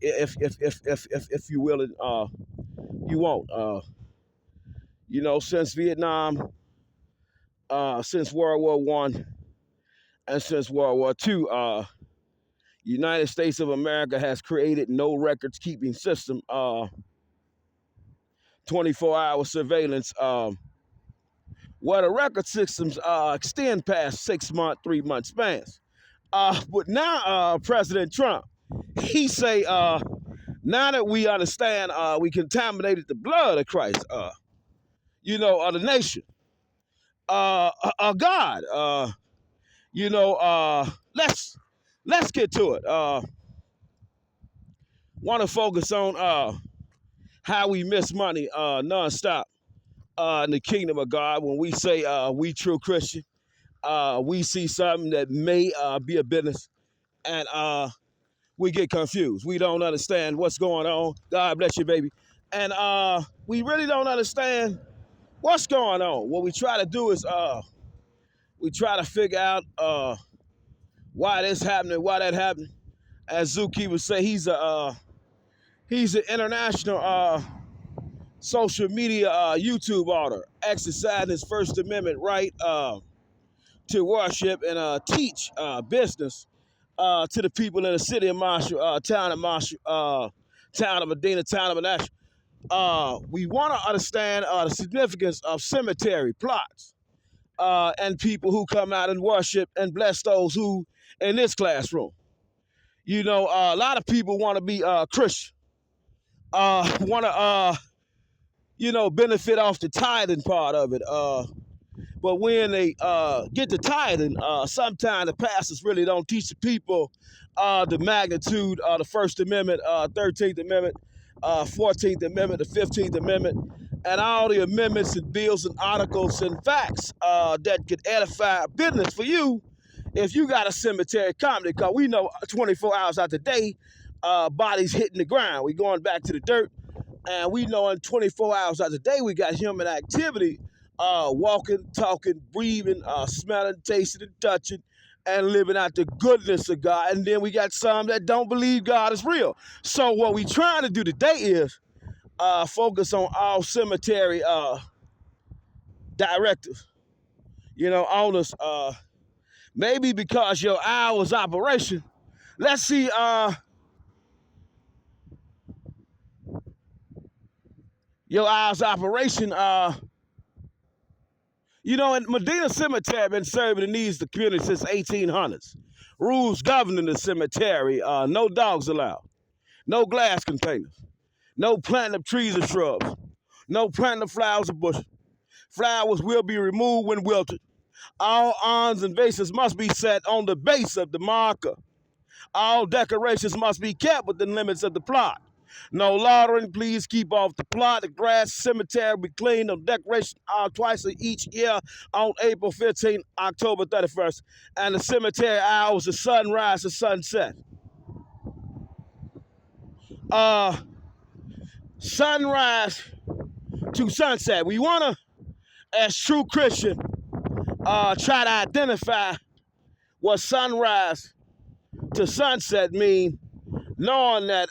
if you will, you won't. Since Vietnam, since World War One, and since World War Two, United States of America has created no records keeping system, 24-hour surveillance, where the record systems extend past 6 month, 3 month spans. But now President Trump, he say, now that we understand we contaminated the blood of Christ, of the nation, God, let's get to it. Want to focus on how we miss money nonstop in the kingdom of God. When we say we true Christian, we see something that may be a business, and we get confused. We don't understand what's going on. God bless you, baby. And we really don't understand what's going on. What we try to do is we try to figure out why this happening, why that happened. As Zuki would say, he's an international social media YouTube author, exercising his First Amendment right to worship and teach business to the people in the city of Marshall, town of Marshall, town of Medina, town of Menashe. We want to understand the significance of cemetery plots and people who come out and worship and bless those who in this classroom. A lot of people want to be Christian, want to benefit off the tithing part of it. But when they get to tithing, sometimes the pastors really don't teach the people the magnitude of the First Amendment, 13th Amendment, 14th Amendment, the 15th Amendment, and all the amendments and bills and articles and facts that could edify business for you if you got a cemetery comedy. Because we know 24 hours out the day, bodies hitting the ground. We going back to the dirt. And we know in 24 hours out the day, we got human activity, walking, talking, breathing, smelling, tasting, and touching, and living out the goodness of God. And then we got some that don't believe God is real. So what we trying to do today is focus on all cemetery directors, owners. Maybe because your hour's operation, let's see, your hour's operation, in Medina Cemetery been serving the needs of the community since 1800s. Rules governing the cemetery, no dogs allowed, no glass containers, no planting of trees or shrubs, no planting of flowers or bushes. Flowers will be removed when wilted. All urns and vases must be set on the base of the marker. All decorations must be kept within limits of the plot. No loitering, please keep off the plot. The grass cemetery will be cleaned on decoration twice each year on April 15th, October 31st. And the cemetery hours are sunrise to sunset. Sunrise to sunset. We want to, as true Christian, try to identify what sunrise to sunset mean, knowing that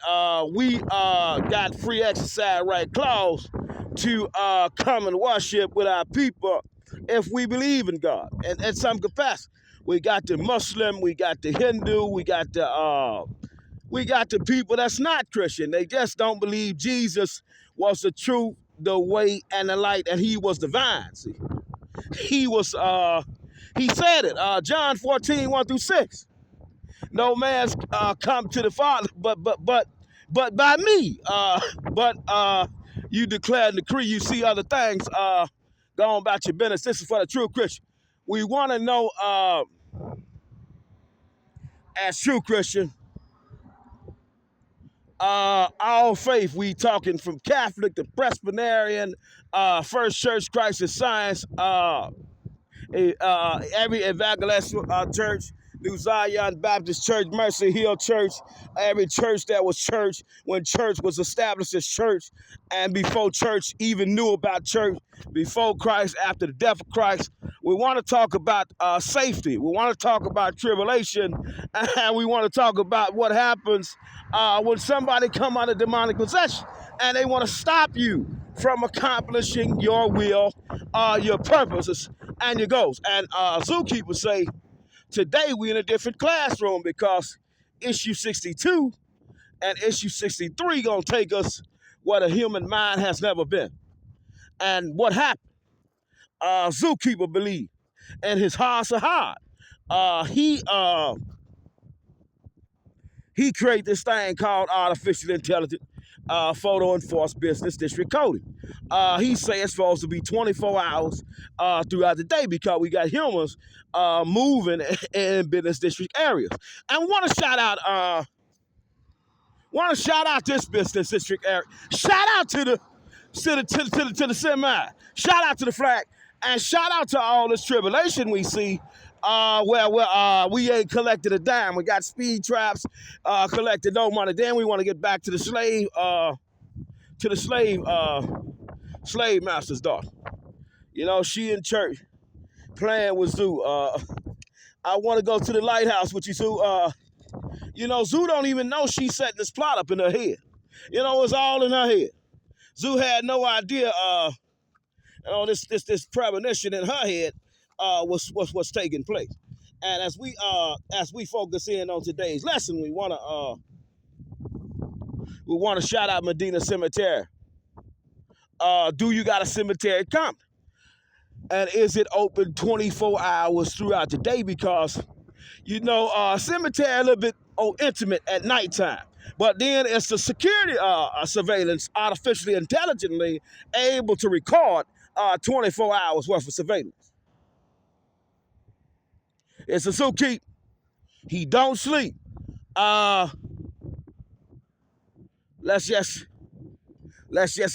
we got free exercise right clause to come and worship with our people if we believe in God. And in some capacity, we got the Muslim, we got the Hindu, we got the people that's not Christian. They just don't believe Jesus was the truth, the way, and the light, and he was the vine. See, he was. He said it. John 14, 1-6. No man's come to the Father, but by me. But you declare and decree. You see other things. Go on about your business. This is for the true Christian. We want to know, as true Christian, all faith. We talking from Catholic to Presbyterian, First Church, Christ and Science, every evangelical church, New Zion Baptist Church, Mercy Hill Church, every church that was church when church was established as church, and before church even knew about church, before Christ, after the death of Christ, We want to talk about safety. We want to talk about tribulation, and we want to talk about what happens when somebody come out of demonic possession and they want to stop you from accomplishing your will, your purposes, and your goals. And Zookeeper say today we in a different classroom because issue 62 and issue 63 gonna take us where the human mind has never been. And what happened? Zookeeper believed in his heart of heart. He created this thing called artificial intelligence photo enforced business district coding. He say it's supposed to be 24 hours throughout the day because we got humans moving in business district areas. And want to shout out this business district area. Shout out to the semi. Shout out to the flag. And shout out to all this tribulation we see where we ain't collected a dime. We got speed traps, collected no money. Then we want to get back to the slave master's daughter. You know, she in church playing with Zoo. I want to go to the lighthouse with you, Zoo. You know, Zoo don't even know she's setting this plot up in her head. You know, it's all in her head. Zoo had no idea, this premonition in her head was taking place. And as we focus in on today's lesson, we want to shout out Medina Cemetery. Do you got a cemetery coming? And is it open 24 hours throughout the day? Because you know, cemetery a little bit intimate at nighttime. But then it's the security surveillance, artificially intelligently able to record 24 hours worth of surveillance. It's a zookeeper. He don't sleep. Let's just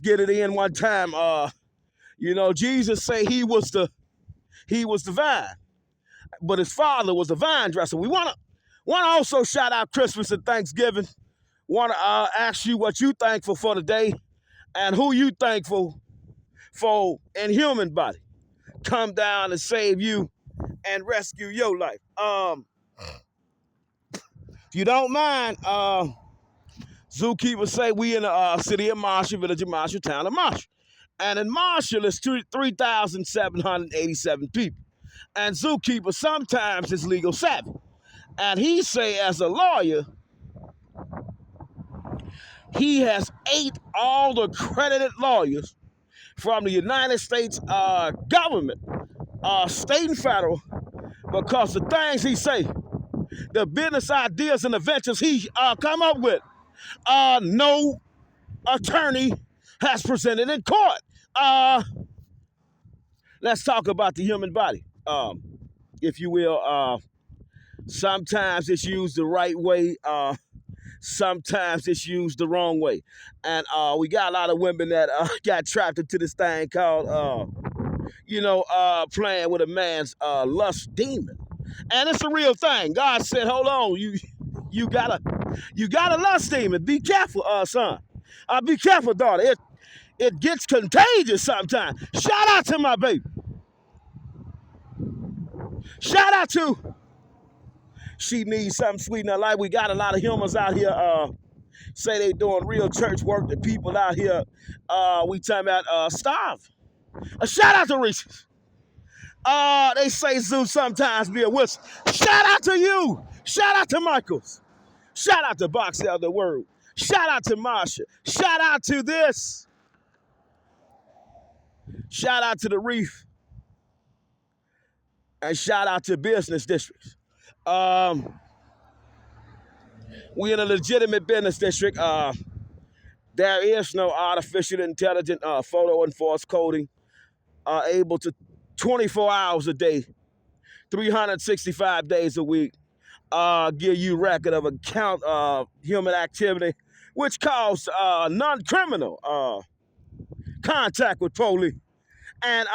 get it in one time. You know, Jesus say he was the vine, but his father was the vine dresser. We want to also shout out Christmas and Thanksgiving. Want to ask you what you thankful for today and who you thankful for in human body. Come down and save you and rescue your life. If you don't mind, Zookeeper say we in the city of Marshall, village of Marshall, town of Marshall. And in Marshall, it's 3,787 people. And Zookeeper sometimes is legal savvy. And he say as a lawyer, he has 8 all accredited lawyers from the United States government, state and federal, because the things he say, the business ideas and the ventures he come up with, no attorney has presented in court. Let's talk about the human body, if you will. Sometimes it's used the right way. Sometimes it's used the wrong way. And we got a lot of women that got trapped into this thing called, playing with a man's lust demon. And it's a real thing. God said, hold on, you got a lust demon. Be careful, son. Be careful, daughter. It gets contagious sometimes. Shout out to my baby. Shout out to she needs something sweet in her life. We got a lot of humans out here say they doing real church work. The people out here, we talking about starve. A shout out to Reese's. They say Zeus sometimes be a whistle. Shout out to you. Shout out to Michaels. Shout out to Boxell the Word. Shout out to Marsha. Shout out to this. Shout out to the Reef. And shout out to business districts. We in a legitimate business district. There is no artificial intelligent photo enforced coding able to 24 hours a day, 365 days a week, give you record of account of human activity, which caused non-criminal contact with police. And,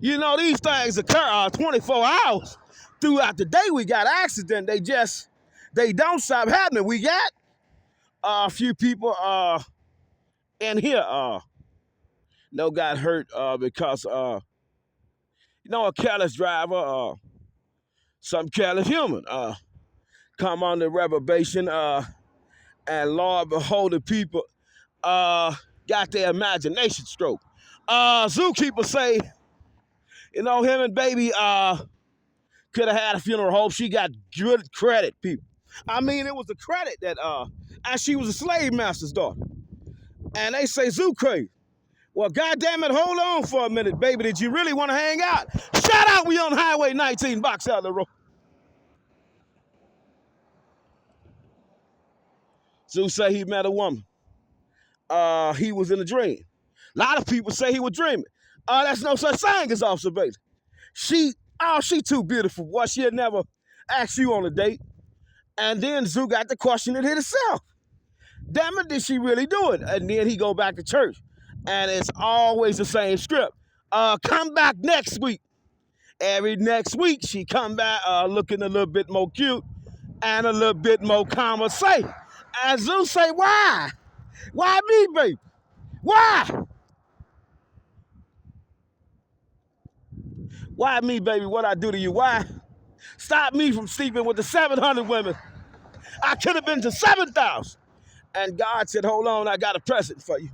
these things occur 24 hours throughout the day. We got accidents. They don't stop happening. We got a few people in here got hurt because a careless driver, some careless human, come on the reprobation, and Lord behold, the people got their imagination stroke. Zookeeper say, him and baby could have had a funeral home. She got good credit, people. I mean, it was the credit that, and she was a slave master's daughter. And they say, Zoo crazy. Well, goddamn it, hold on for a minute, baby. Did you really want to hang out? Shout out, we on Highway 19, box out the road. Zoo say he met a woman. He was in a dream. A lot of people say he was dreaming. That's no such thing as observation. She too beautiful. Boy, she'll never ask you on a date. And then Zoo got the question it himself. Damn it, did she really do it? And then he go back to church. And it's always the same script. Come back next week. Every next week, she come back looking a little bit more cute and a little bit more conversation. And Zoo say, why? Why me, baby? Why? Why me, baby? What I do to you? Why? Stop me from sleeping with the 700 women. I could have been to 7,000. And God said, hold on, I got a present for you.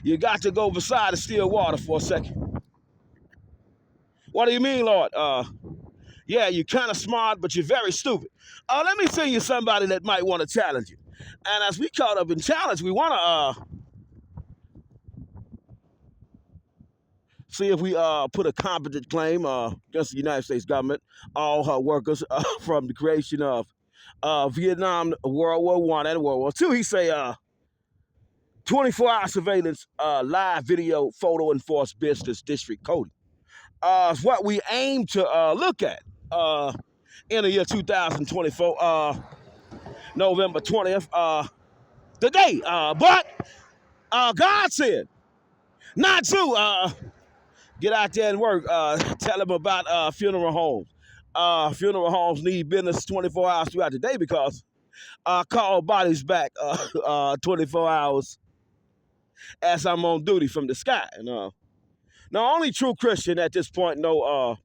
You got to go beside the still water for a second. What do you mean, Lord? Yeah, you're kind of smart, but you're very stupid. Let me send you somebody that might want to challenge you. And as we caught up in challenge, we want to see if we put a competent claim against the United States government, all her workers from the creation of Vietnam, World War I, and World War II. He say 24-hour surveillance, live video, photo enforced business district coding. Is what we aim to look at in the year 2024, November 20th, today. But God said, not to get out there and work. Tell them about funeral homes. Funeral homes need business 24 hours throughout the day because call bodies back 24 hours as I'm on duty from the sky. And the only true Christian at this point know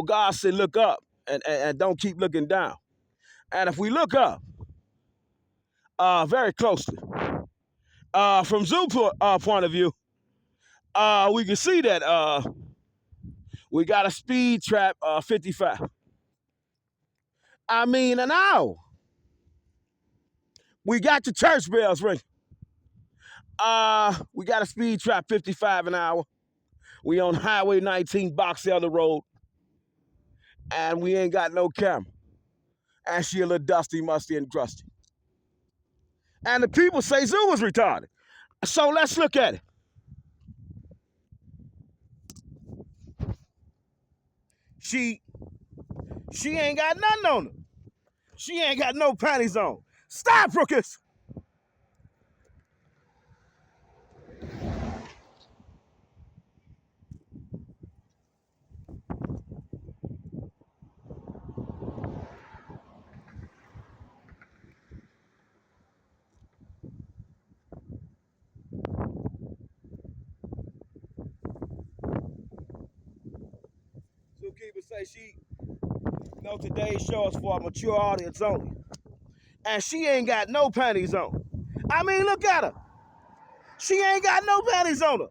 God said look up and don't keep looking down. And if we look up very closely, from Zoo point of view, we can see that we got a speed trap 55. I mean, an hour. We got the church bells ringing. We got a speed trap 55 an hour. We on Highway 19, Box Elder Road. And we ain't got no camera. And she a little dusty, musty, and crusty. And the people say Zoo was retarded. So let's look at it. She ain't got nothing on her. She ain't got no panties on. Stop, Rookers! Zookeeper say she, today's show is for a mature audience only. And she ain't got no panties on. I mean, look at her. She ain't got no panties on her.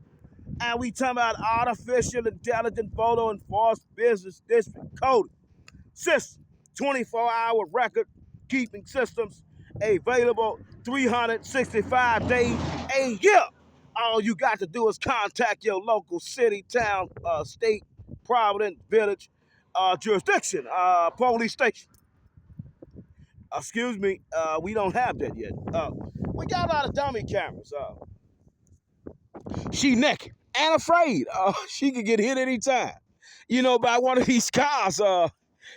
And we talking about artificial intelligent photo enforced business district coding system, 24-hour record keeping systems available 365 days a year. All you got to do is contact your local city, town, state, providence, village, jurisdiction, police station. Excuse me, we don't have that yet. We got a lot of dummy cameras. She naked and afraid. She could get hit anytime. By one of these cars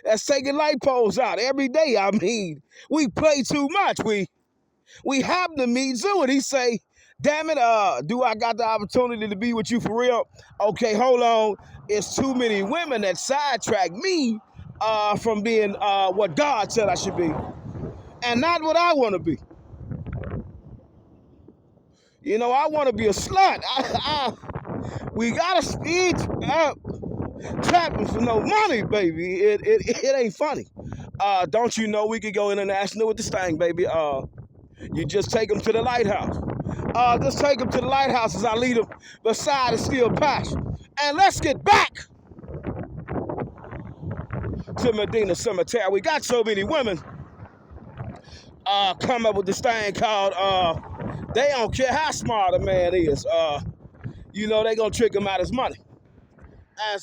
that's taking light poles out every day. I mean, we play too much. We happen to meet Zoo and he say, damn it, do I got the opportunity to be with you for real? Okay, hold on. It's too many women that sidetrack me from being what God said I should be. And not what I want to be. I want to be a slut. We got to speed up. trapping for no money, baby. It ain't funny. Don't you know we could go international with this thing, baby? You just take them to the lighthouse. Just take them to the lighthouse as I lead them beside the steel patch. And let's get back to Medina Cemetery. We got so many women come up with this thing called they don't care how smart a man is. You know, they gonna trick him out his money. And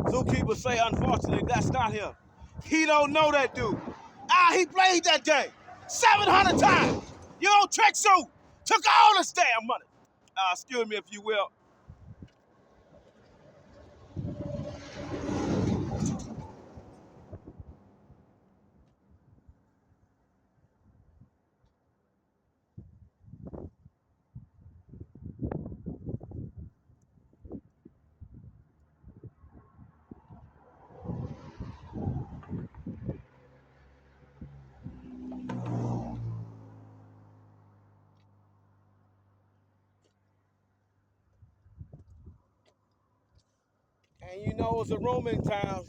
Zookeeper say, unfortunately, that's not him. He don't know that dude. He played that game 700 times. You know, Trick Zoo took all this damn money. Excuse me, if you will. And you know, it was a rumor in town.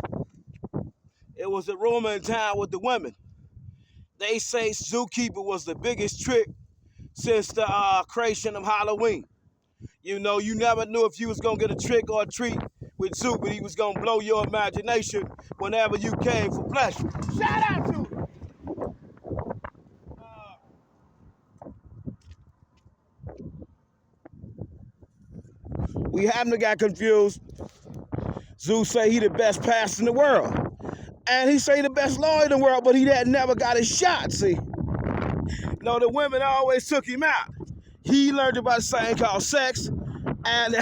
It was a rumor in town with the women. They say Zookeeper was the biggest trick since the creation of Halloween. You know, you never knew if you was gonna get a trick or a treat with Zoo, but he was gonna blow your imagination whenever you came for pleasure. Shout out to him. We haven't got confused. Zoo say he the best pastor in the world. And he say he the best lawyer in the world, but he had never got his shot, see. No, the women always took him out. He learned about this thing called sex, and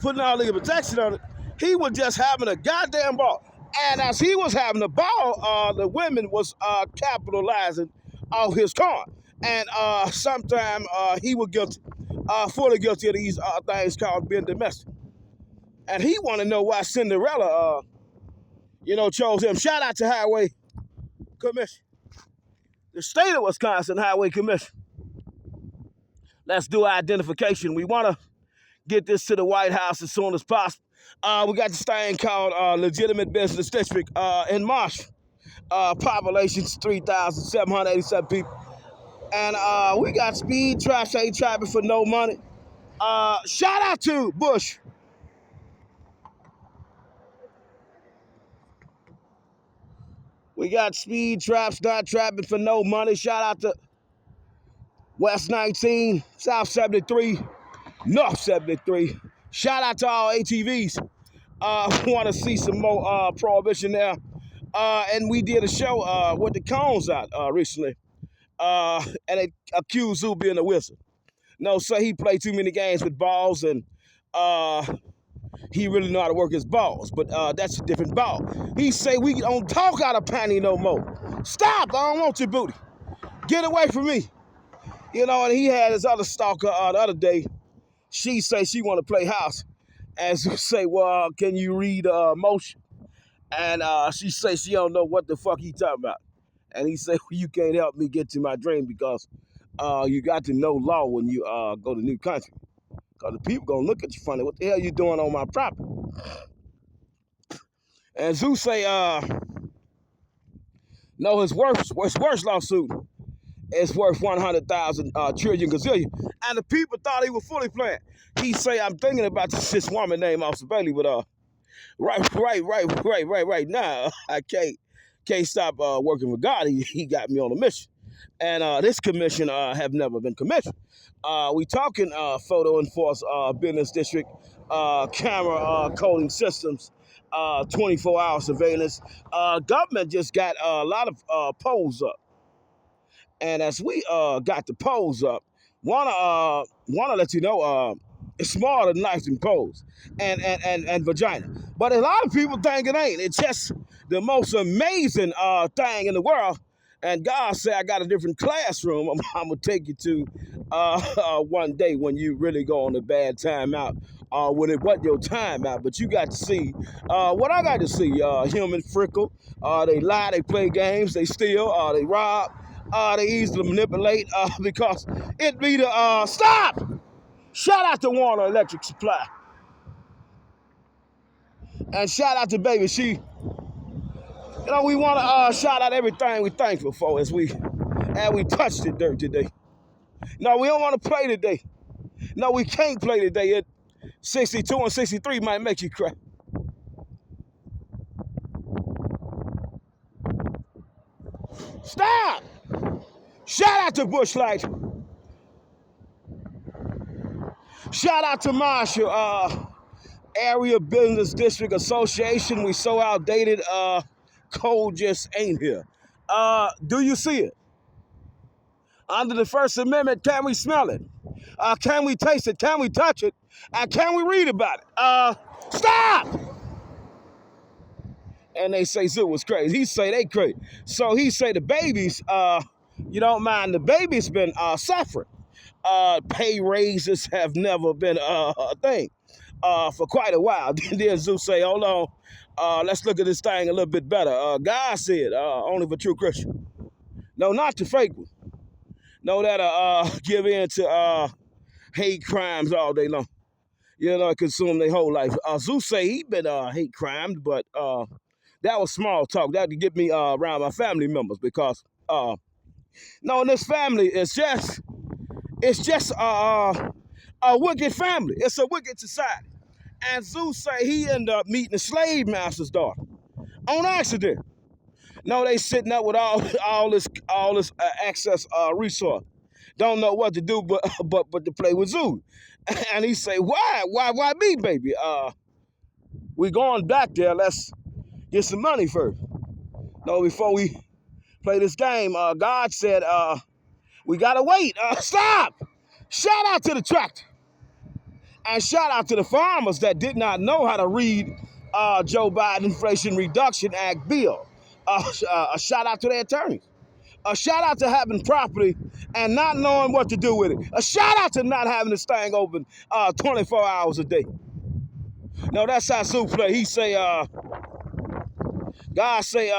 putting all the protection on it. He was just having a goddamn ball. And as he was having a ball, the women was capitalizing off his con. And sometime he was guilty, fully guilty of these things called being domestic. And he want to know why Cinderella, chose him. Shout out to Highway Commission. The state of Wisconsin Highway Commission. Let's do identification. We want to get this to the White House as soon as possible. We got this thing called Legitimate Business District in Marsh. Population's 3,787 people. And we got speed, trash, ain't traffic for no money. Shout out to Bush. We got speed traps, not trapping for no money. Shout out to West 19, South 73, North 73. Shout out to all ATVs. Want to see some more prohibition there. And we did a show with the cones out recently. And they accused Zoo being a wizard. No, say he played too many games with balls and he really know how to work his balls, but that's a different ball. He say we don't talk out of panty no more. Stop, I don't want your booty. Get away from me. You know, and he had his other stalker the other day. She say she want to play house. And she say, well, can you read motion? And she say she don't know what the fuck he talking about. And he say, well, you can't help me get to my dream because you got to know law when you go to new country. Because the people gonna look at you funny. What the hell you doing on my property? And Zoo say, no, his worst lawsuit is worth 100,000 trillion gazillion. And the people thought he was fully playing. He say, I'm thinking about this woman named Austin Bailey, but right now, I can't stop working for God. He got me on a mission. And this commission have never been commissioned. We talking photo enforced business district, camera coding systems, 24-hour surveillance. Government just got a lot of polls up. And as we got the polls up, wanna let you know it's smaller than knives and poles and vagina. But a lot of people think it ain't. It's just the most amazing thing in the world. And God said, I got a different classroom I'm going to take you to one day when you really go on a bad time out. When it wasn't your time out, but you got to see what I got to see. Human frickle. They lie, they play games, they steal, they rob. They easy to manipulate because it be the stop. Shout out to Warner Electric Supply and shout out to Baby. We want to shout out everything we thankful for as we touch the dirt today. No, we don't want to play today. No, we can't play today. At 62 and 63 might make you cry. Stop! Shout out to Bush Light. Shout out to Marshall, Area Business District Association. We so outdated, code just ain't here. Do you see it? Under the First Amendment, can we smell it? Can we taste it? Can we touch it? And can we read about it? Stop! And they say Zoo was crazy. He say they crazy. So he say the babies, you don't mind, the babies been suffering. Pay raises have never been a thing for quite a while. Then Zoo say, hold on, let's look at this thing a little bit better. God said, only for true Christian. No, not the fake one. No, that'll give in to hate crimes all day long. Consume their whole life. Zeus say he been hate crimed, but that was small talk. That to get me around my family members because in this family it's just a wicked family. It's a wicked society. And Zeus say he ended up meeting the slave master's daughter on accident. No, they sitting up with all this excess resource. Don't know what to do but to play with Zoo. And he say, why me, baby? We going back there. Let's get some money first. No, before we play this game, God said we gotta wait. Stop! Shout out to the tractor. And shout out to the farmers that did not know how to read Joe Biden Inflation Reduction Act bill. A shout out to their attorneys. A shout out to having property and not knowing what to do with it. A shout out to not having this thing open 24 hours a day. No, that's how Sue play. He say, God say,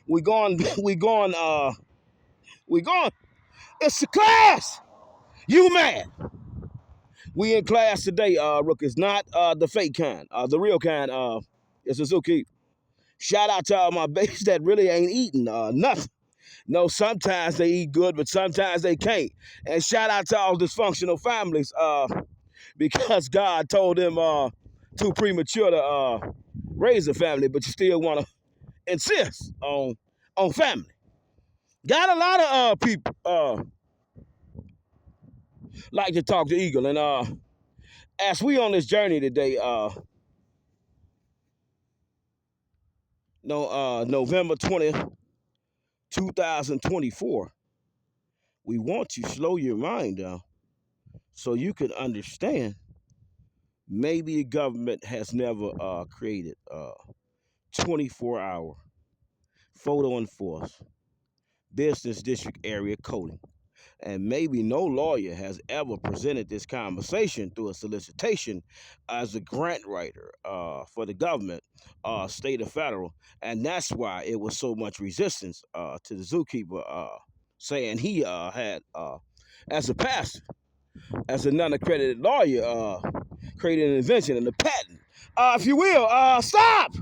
we going. It's the class. You mad? We in class today, rookies, not the fake kind. The real kind is a zookeeper. Shout out to all my babies that really ain't eating nothing. No, sometimes they eat good, but sometimes they can't. And shout out to all dysfunctional families because God told them too premature to raise a family, but you still want to insist on family. Got a lot of people like to talk to Eagle, and as we on this journey today, November 20th, 2024, we want to slow your mind down so you can understand maybe the government has never created 24-hour photo enforced business district area coding. And maybe no lawyer has ever presented this conversation through a solicitation as a grant writer for the government, state or federal. And that's why it was so much resistance to the zookeeper saying he had, as a pastor, as a non-accredited lawyer, created an invention and a patent. If you will, stop!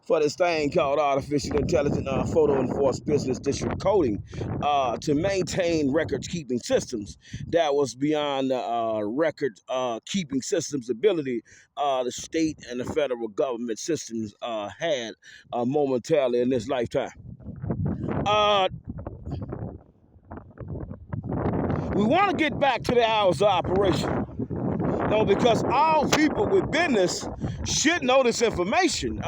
For this thing called artificial intelligent photo enforced business district coding to maintain record-keeping systems that was beyond the record-keeping systems ability the state and the federal government systems had momentarily in this lifetime. We want to get back to the hours of operation. No, because all people with business should know this information.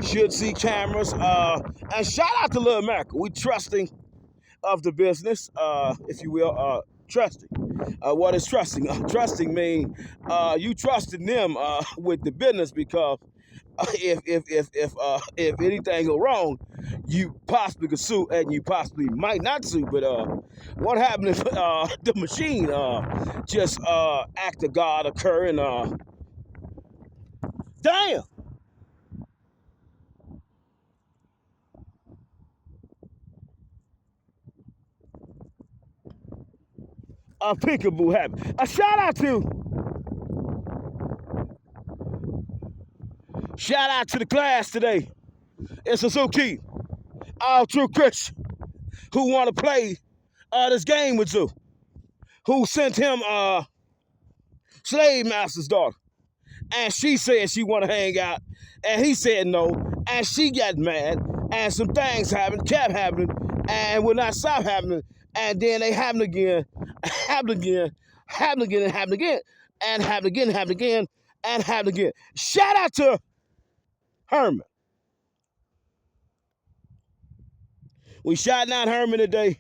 Should see cameras. And shout out to Little America. We trusting of the business, if you will. Trusting. What is trusting? Trusting means you trusting them with the business because if anything go wrong, you possibly could sue and you possibly might not sue. But what happened if the machine just act of God occur and Damn. A peekaboo happened. A shout out to the class today. It's Suzuki, all true Christian, who want to play this game with you, who sent him slave master's daughter. And she said she want to hang out, and he said no, and she got mad, and some things happened, kept happening, and would not stop happening, and then they happened again, happened again, happened again, and happened again, and happened again, happened again, and happened again. Shout out to Herman. We shot out Herman today,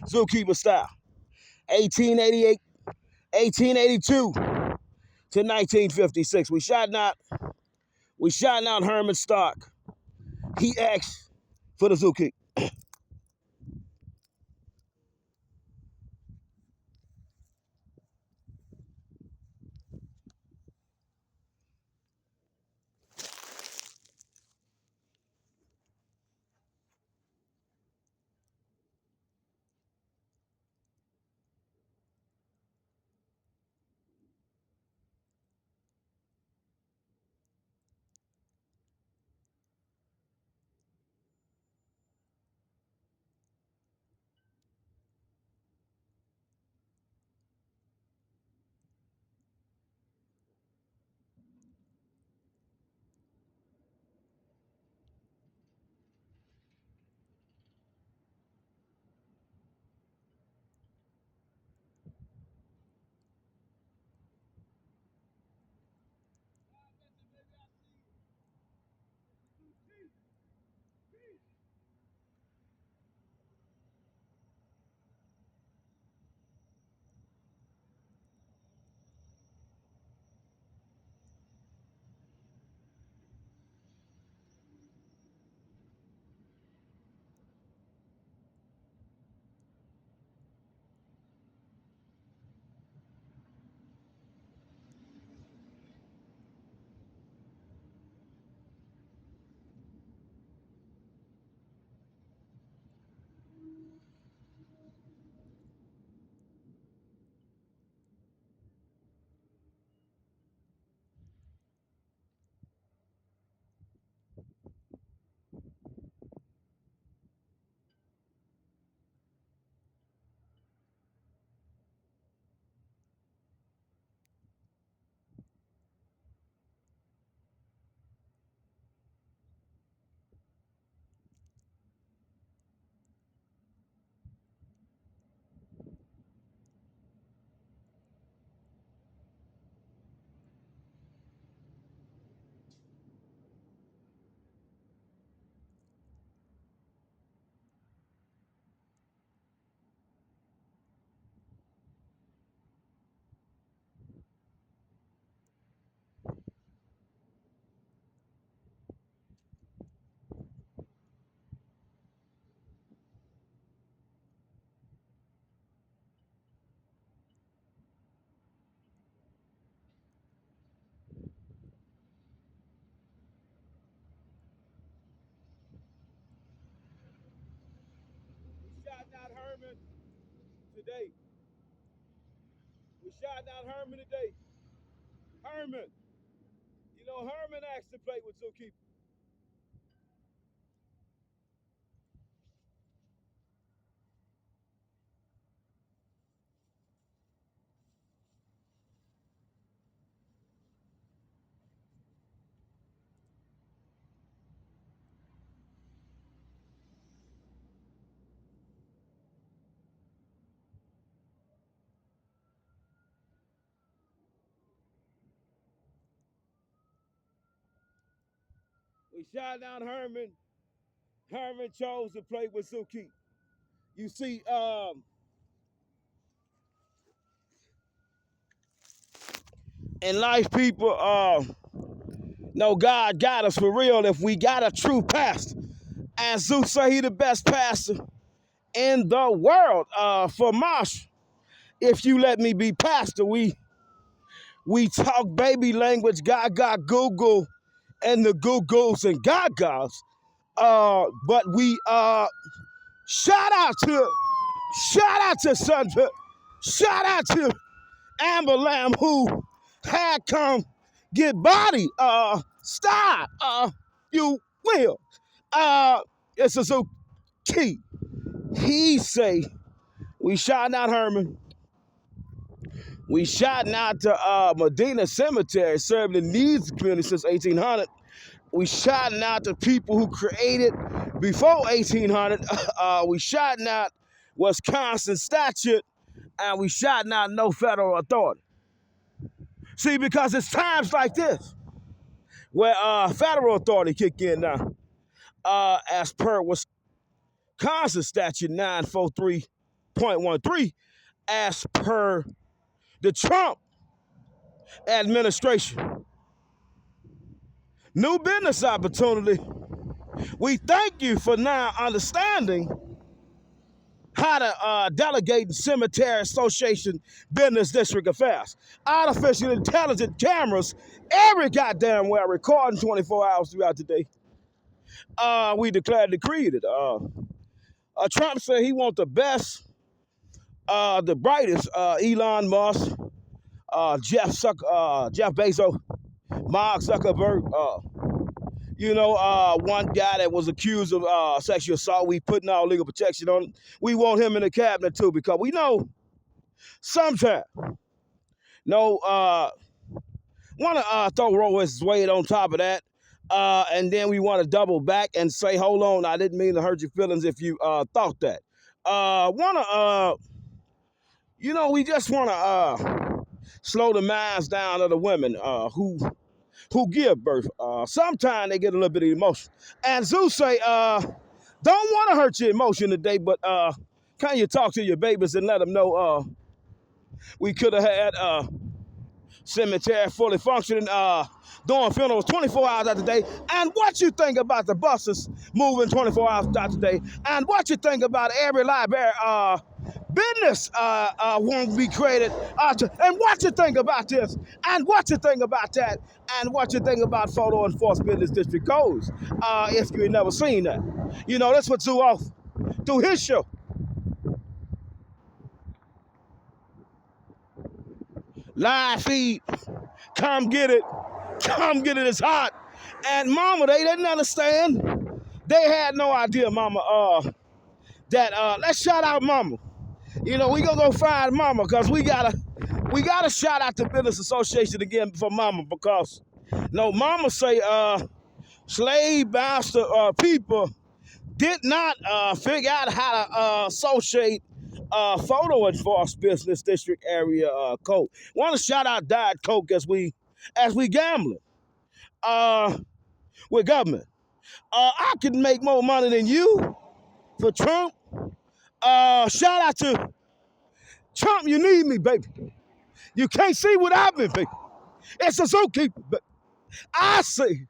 zookeeper style, 1888, 1882 to 1956. We shot out Herman Stark. He asked for the zookeeper. We shot out Herman today. We shot out Herman today. Herman. You know, Herman asked to play with zookeeper. We shot down Herman. Herman chose to play with zookeeper. You see, in life, people know God got us for real if we got a true pastor. And Zeus say he the best pastor in the world. For Marsh, if you let me be pastor, we We talk baby language, Gaga, Google, and the Googles and Gagas. But we shout out to Sandra, shout out to Amber Lamb who had come get body. Stop. You will. It's a so key. He say we shouting out Herman. We shouting out to Medina Cemetery, serving the needs of the community since 1800. We shouting out to people who created before 1800. We shouting out Wisconsin statute, and we shouting out no federal authority. See, because it's times like this where federal authority kick in now, as per Wisconsin statute 943.13, as per the Trump administration. New business opportunity. We thank you for now understanding how to delegate in Cemetery Association business district affairs. Artificial intelligent cameras every goddamn well recording 24 hours throughout the day. We declared decreed it. Trump said he wants the best, the brightest, Elon Musk, Jeff Bezos, Mark Zuckerberg, one guy that was accused of sexual assault. We putting our legal protection on him. We want him in the cabinet too, because we know sometimes, want to throw Roe vs. Wade on top of that, and then we want to double back and say, hold on, I didn't mean to hurt your feelings if you thought that. We just want to slow the minds down of the women who give birth. Sometimes they get a little bit of emotion. And Zeus say, don't want to hurt your emotion today, but can you talk to your babies and let them know we could have had cemetery fully functioning, doing funerals 24 hours out the day, and what you think about the buses moving 24 hours out the day, and what you think about every library business won't be created, and what you think about this, and what you think about that, and what you think about photo enforced business district codes, if you ain't never seen that. That's what Zoo off through his show. Live feed, come get it, it's hot. And mama, they didn't understand. They had no idea, mama, that, let's shout out mama. We gonna go find mama, because we gotta shout out the Business Association again for mama, because mama say slave master people did not figure out how to associate photo enforced business district area code. Want to shout out Diet Coke as we gambling with government. I can make more money than you for Trump. Shout out to Trump, you need me, baby. You can't see without me, baby. It's a zookeeper, but I say,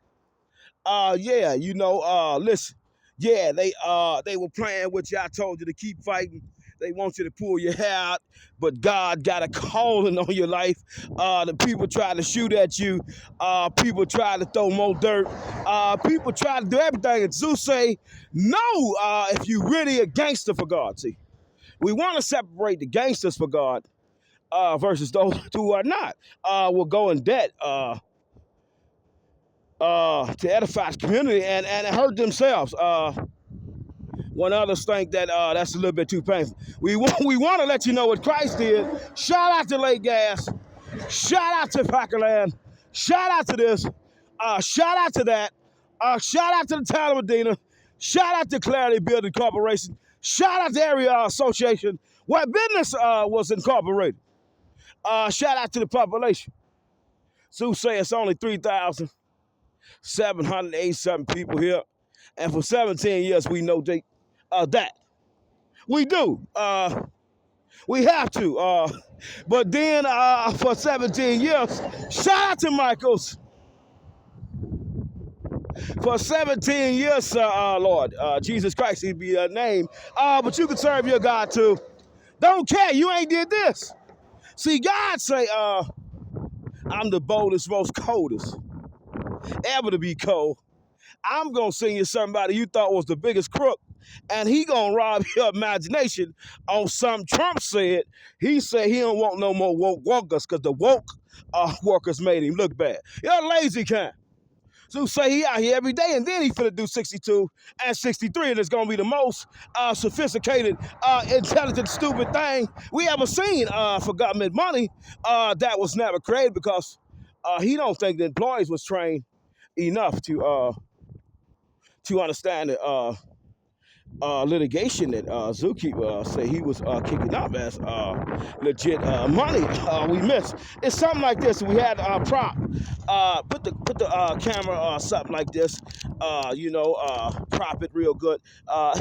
listen, yeah, they were playing with you. I told you to keep fighting. They want you to pull your hair out, but God got a calling on your life. The people try to shoot at you. People try to throw more dirt. People try to do everything. And Zeus say, no, if you really a gangster for God. See, we want to separate the gangsters for God versus those who are not. Will go in debt to edify the community and hurt themselves. When others think that that's a little bit too painful. We want to let you know what Christ did. Shout out to Lake Gas. Shout out to Packerland. Shout out to this. Shout out to that. Shout out to the town of Medina. Shout out to Clarity Building Corporation. Shout out to Area Association where business was incorporated. Shout out to the population. Sue say it's only 3,787 people here. And for 17 years, we know that. We do. We have to. But then for 17 years, shout out to Michaels. For 17 years, Lord, Jesus Christ, he'd be your name. But you can serve your God too. Don't care, you ain't did this. See, God say, I'm the boldest, most coldest ever to be cold. I'm gonna send you somebody you thought was the biggest crook, and he gonna rob your imagination on something Trump said. He said he don't want no more woke workers because the woke workers made him look bad. You're lazy kind. So say he out here every day, and then he finna do 62 and 63, and it's gonna be the most sophisticated, intelligent, stupid thing we ever seen for government money that was never created because he don't think the employees was trained enough to understand the litigation that Zookeeper said he was kicking up as legit money we missed. It's something like this. We had a prop. Put the camera something like this. Prop it real good.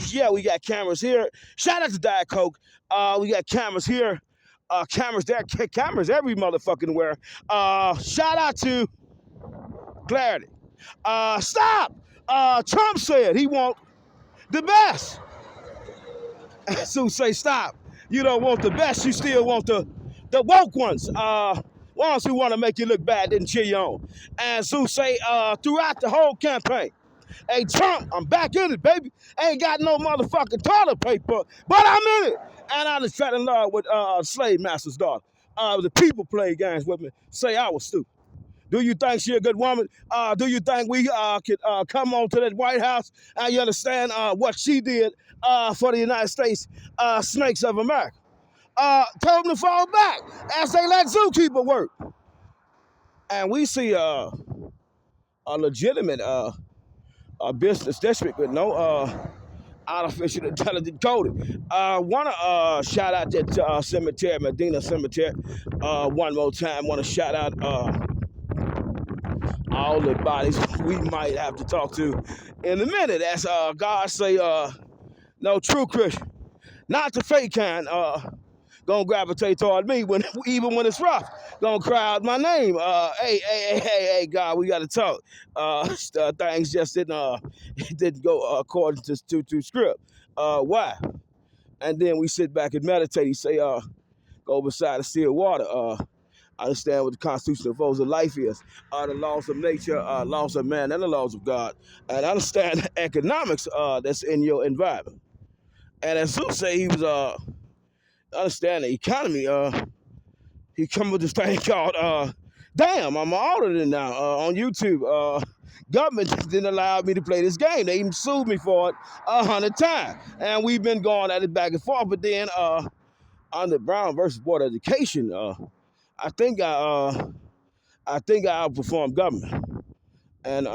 Yeah, we got cameras here. Shout out to Diet Coke. We got cameras here. Cameras there. Cameras every motherfucking where. Shout out to Clarity. Stop. Trump said he want the best. So say stop. You don't want the best, you still want the woke ones. Ones who want to make you look bad, didn't cheer you on. And so say throughout the whole campaign, hey Trump, I'm back in it, baby. Ain't got no motherfucking toilet paper, but I'm in it. And I just fell in love with Slave Master's daughter. The people play games with me, say I was stupid. Do you think she a good woman? Do you think we could come on to that White House and you understand what she did for the United States snakes of America? Told them to fall back as they let Zookeeper work. And we see a legitimate business district with no artificial intelligence coding. Want to shout out that cemetery, Medina Cemetery, one more time. Want to shout out all the bodies we might have to talk to in a minute. As God say, no true Christian, not the fake kind, gonna gravitate toward me when even when it's rough. Gonna cry out my name. Hey, God, we gotta talk. Things just didn't go according to script. Why? And then we sit back and meditate. He say, go beside the still water. Understand what the Constitution of Laws of Life is, the laws of nature, laws of man, and the laws of God, and understand the economics that's in your environment. And as Zeus say, he was understand the economy. He come with this thing called damn, I'm an auditor now on YouTube. Government didn't allow me to play this game. They even sued me for it 100 times, and we've been going at it back and forth. But then under Brown versus Board of Education, I think I outperformed government, and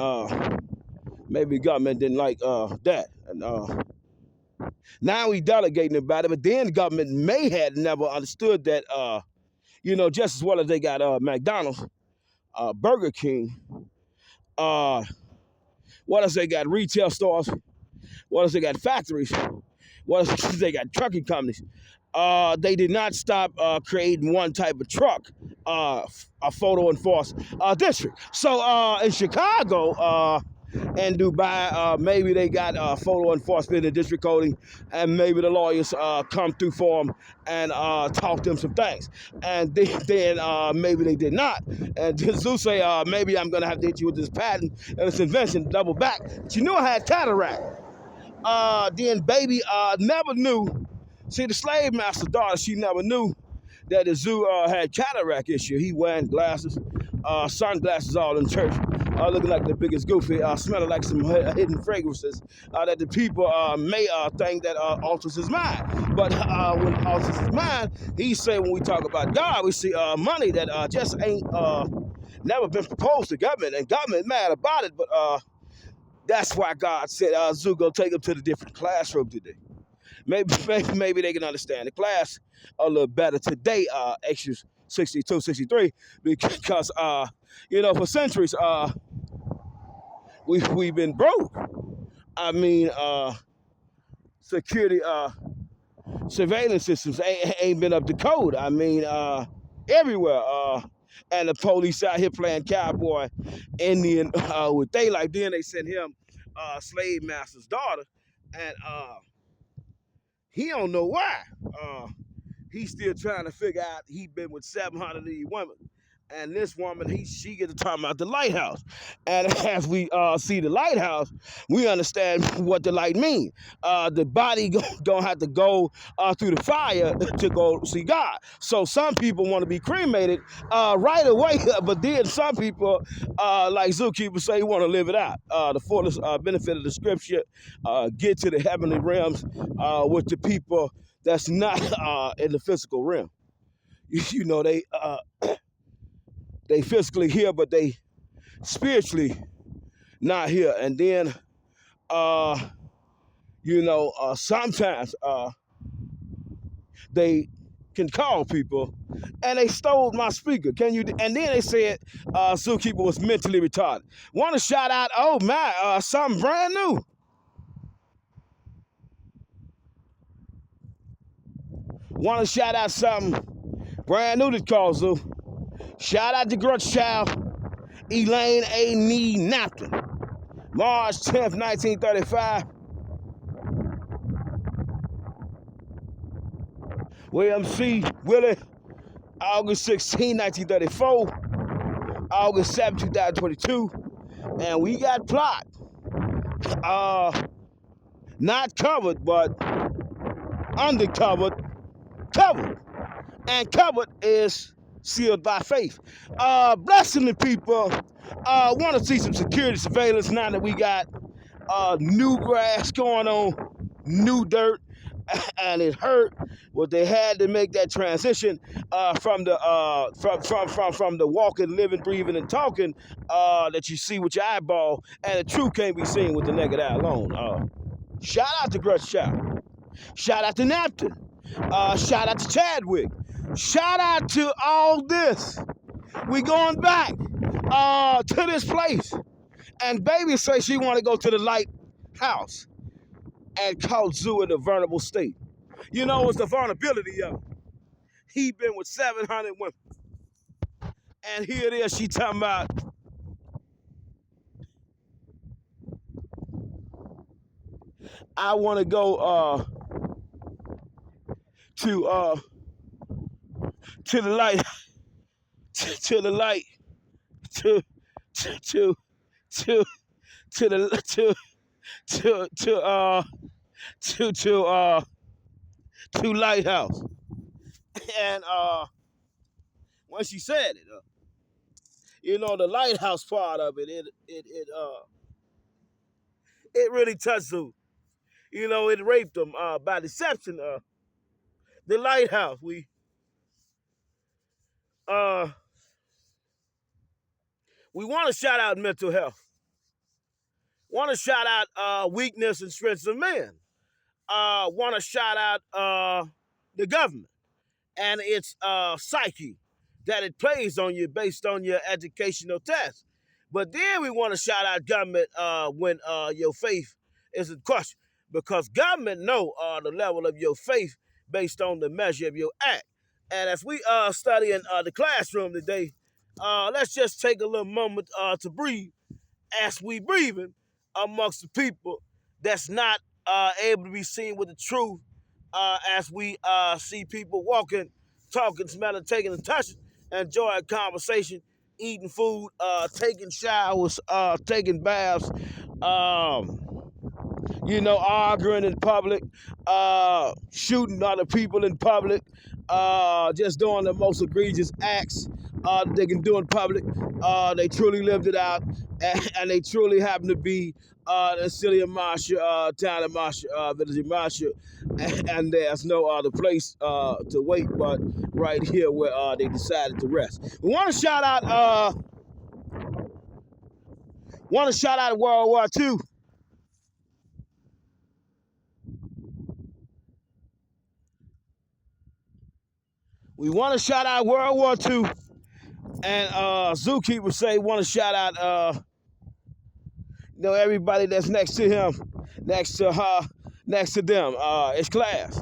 maybe government didn't like that. And now we delegating about it, but then the government may have never understood that. Just as well as they got McDonald's, Burger King. What else they got? Retail stores. What else they got? Factories. What else they got? Trucking companies. They did not stop creating one type of truck, a photo enforced district. So in Chicago and Dubai, maybe they got photo enforcement and district coding, and maybe the lawyers come through for them and talk them some things. And then maybe they did not. And Zeus say, maybe I'm going to have to hit you with this patent and this invention, double back. But you knew I had cataract. Then baby never knew. See, the slave master's daughter, she never knew that the zoo had cataract issue. He wearing glasses, sunglasses all in church, looking like the biggest goofy, smelling like some hidden fragrances that the people may think that alters his mind. But when it alters his mind, he say when we talk about God, we see money that just ain't never been proposed to government, and government mad about it. But that's why God said, Zoo, go take them to the different classroom today. Maybe they can understand the class a little better today, Exodus 62, 63, because, for centuries, we've been broke. I mean, security, surveillance systems ain't been up to code. I mean, everywhere. And the police out here playing cowboy, Indian with daylight. Then they sent him slave master's daughter, and he don't know why. He's still trying to figure out he been with 700 of these women. And this woman, she get to talk about the lighthouse. And as we see the lighthouse, we understand what the light means. The body gonna have to go through the fire to go see God. So some people want to be cremated right away, but then some people, like Zookeeper say, want to live it out. The fullest benefit of the scripture, get to the heavenly realms with the people that's not in the physical realm. You know, they physically here, but they spiritually not here. And then, sometimes they can call people, and they stole my speaker. Can you? And then they said Zookeeper was mentally retarded. Want to shout out? Oh my, something brand new. Want to shout out something brand new that called Zoo. Shout out to Grudge Child, Elaine A. Nee Napton. March 10th, 1935. William C. Willie, August 16, 1934. August 7, 2022. And we got plot. Not covered, but undercovered, covered. And covered is sealed by faith. Blessing the people. Want to see some security surveillance now that we got new grass going on, new dirt, and it hurt. But they had to make that transition from the walking, living, breathing, and talking that you see with your eyeball, and the truth can't be seen with the naked eye alone. Shout out to Grudge Child. Shout out to Napton. Shout out to Chadwick. Shout out to all this. We going back to this place. And baby say she want to go to the lighthouse and call Zoo in a vulnerable state. You know, it's the vulnerability of it. He been with 700 women. And here it is, she talking about I want to go to the light, to the light, to lighthouse. And when she said it, the lighthouse part of it, it really touched them. It raped them by deception. The lighthouse, we want to shout out mental health. Want to shout out weakness and strengths of men. Want to shout out the government and its psyche that it plays on you based on your educational test. But then we want to shout out government when your faith is in question, because government know the level of your faith based on the measure of your act. And as we study in the classroom today, let's just take a little moment to breathe as we breathing amongst the people that's not able to be seen with the truth, as we see people walking, talking, smelling, taking, and touching, enjoying conversation, eating food, taking showers, taking baths, arguing in public, shooting other people in public, just doing the most egregious acts they can do in public. They truly lived it out, and they truly happen to be the city of Marshall, town of Marshall, village of Marshall, and there's no other place to wait but right here where they decided to rest. We want to shout out World War II. We want to shout out World War II, and Zookeeper say want to shout out everybody that's next to him, next to her, next to them. It's class.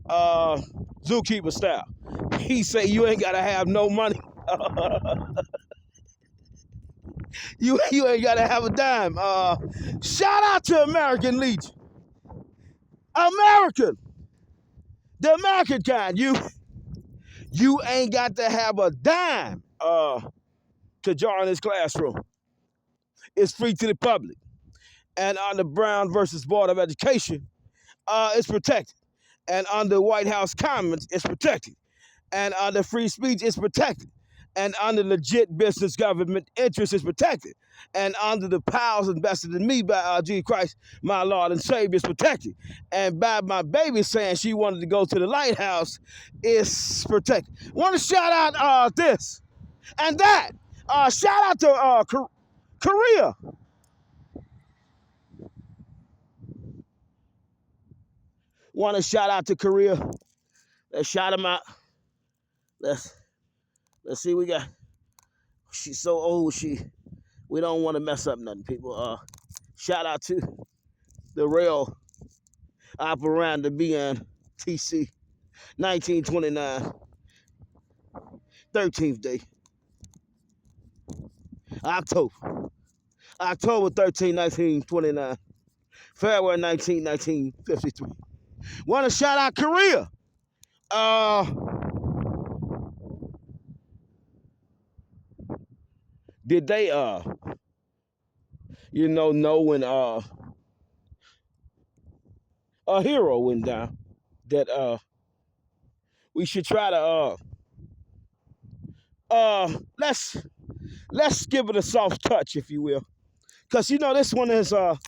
Zookeeper style. He say you ain't gotta have no money. you ain't gotta have a dime. Shout out to American Legion. American. The American kind. You ain't got to have a dime to join this classroom. It's free to the public. And under Brown versus Board of Education, it's protected. And under White House Commons, it's protected. And under free speech, it's protected. And under legit business government interest, is protected. And under the powers invested in me by Jesus Christ, my Lord and Savior, is protected. And by my baby saying she wanted to go to the lighthouse, is protected. Want to shout out this and that. Shout out to Korea. Want to shout out to Korea. Let's shout them out. Let's see. We got. She's so old. We don't want to mess up nothing, people. Shout out to the rail operanda BNTC 1929, 13th day, October 13, 1929, February 19, 1953. Want to shout out Korea. Did they know when a hero went down that we should try to let's give it a soft touch, if you will, because this one is a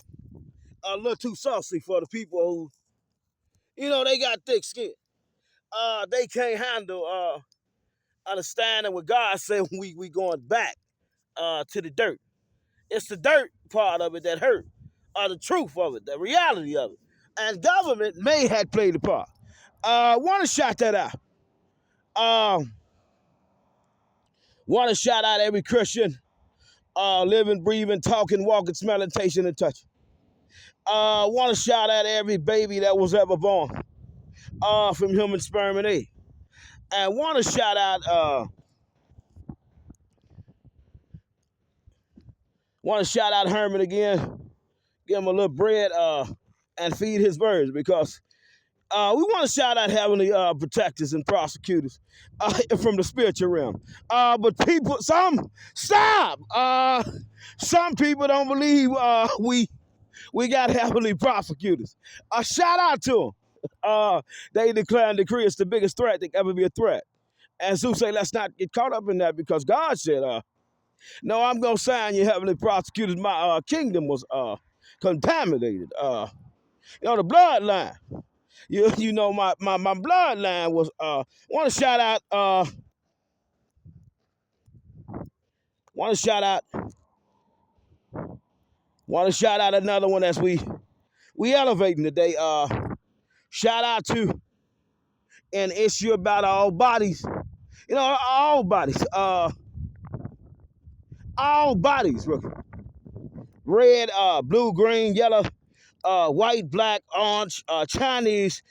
little too saucy for the people who they got thick skin. They can't handle understanding what God said when we going back to the dirt. It's the dirt part of it that hurt, or the truth of it, the reality of it. And government may have played a part. Want to shout that out. Want to shout out every Christian, living, breathing, talking, walking, smelling, tasting, and touching. Want to shout out every baby that was ever born from human sperm and egg. And want to shout out Herman again. Give him a little bread and feed his birds, because we want to shout out heavenly protectors and prosecutors from the spiritual realm. But people, some people don't believe we got heavenly prosecutors. Shout out to them. They declare and decree it's the biggest threat that ever be a threat. And Zeus say, let's not get caught up in that, because God said, no, I'm going to sign you heavenly prosecutors. My kingdom was contaminated. The bloodline. My bloodline was want to shout out another one as we elevating today. Shout out to an issue about all bodies. All bodies. All bodies. Red, blue, green, yellow, white, black, orange, Chinese,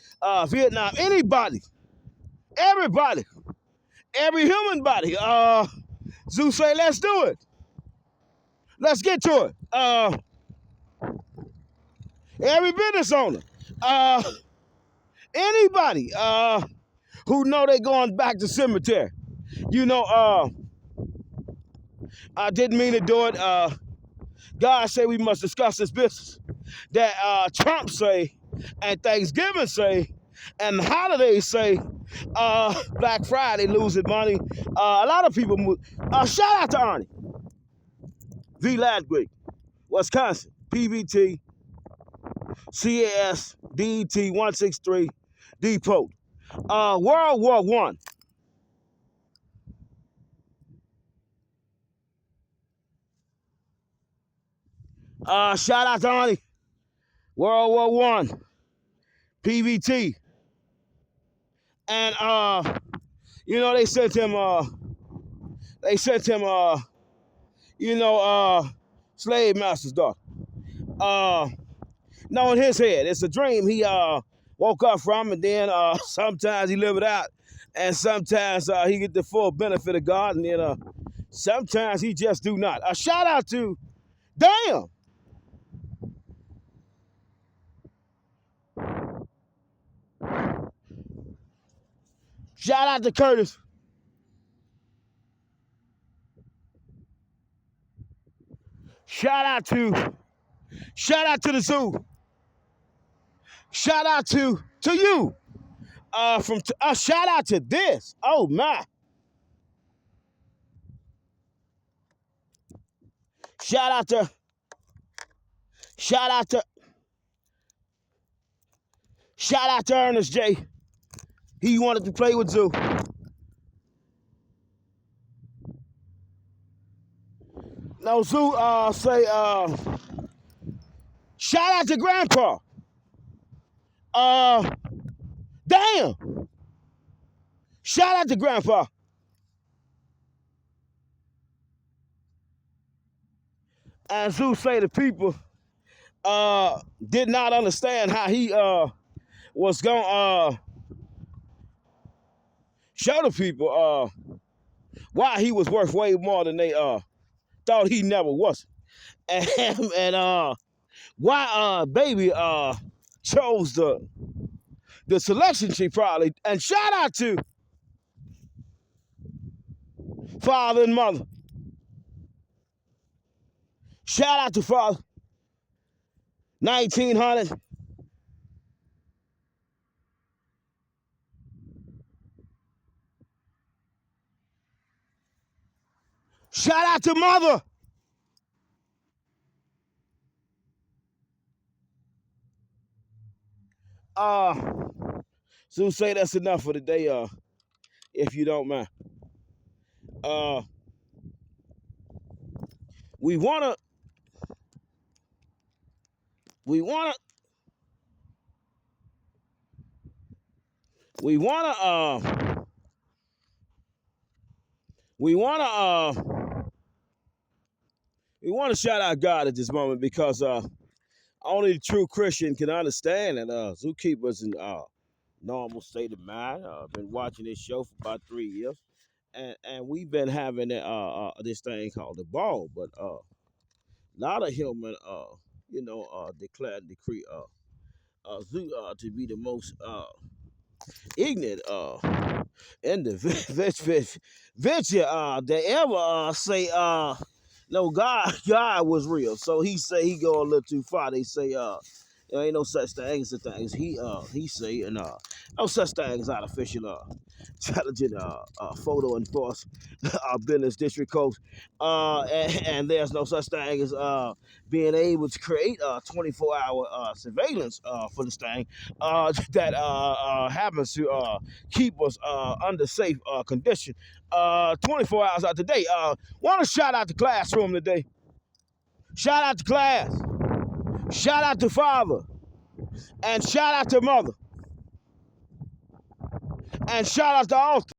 Vietnam, anybody, everybody, every human body. Zeus say, let's do it. Let's get to it. Every business owner, anybody who know they going back to cemetery. I didn't mean to do it. God say we must discuss this business that Trump say, and Thanksgiving say, and the holidays say. Black Friday losing money. A lot of people move. Shout out to Arnie V. Ladwig, Wisconsin, PVT, CAS, DET 163, Depot. World War I. Shout out to Arnie. World War I, PVT. And they sent him slave master's daughter. No, in his head, it's a dream he woke up from, and then sometimes he live it out, and sometimes he get the full benefit of God, and then sometimes he just do not. A shout out to Damn. Shout out to Curtis. Shout out to the zoo. Shout out to you. Shout out to this. Oh my. Shout out to Ernest J. He wanted to play with Zoo. No, Zoo say shout out to Grandpa. Damn. Shout out to Grandpa. And Zoo say the people did not understand how he was gonna show the people why he was worth way more than they thought he never was. And why baby chose the selection she probably. And shout out to father and mother. Shout out to father. 1900. Shout out to mother. So say that's enough for today, if you don't mind. We wanna shout out God at this moment because only the true Christian can understand that Zookeeper's in normal state of mind. I've been watching this show for about 3 years, and we've been having this thing called the ball. But a lot of human, declare and decree Zoo to be the most ignorant individual they ever say no God was real. So he say he go a little too far. They say there ain't no such thing as the things he say, and no such thing as artificial intelligent photo enforced business district codes, and there's no such thing as being able to create 24-hour surveillance for this thing that happens to keep us under safe condition 24 hours out the day. Want to shout out the classroom today. Shout out to class. Shout out to father. And shout out to mother. And shout out to all.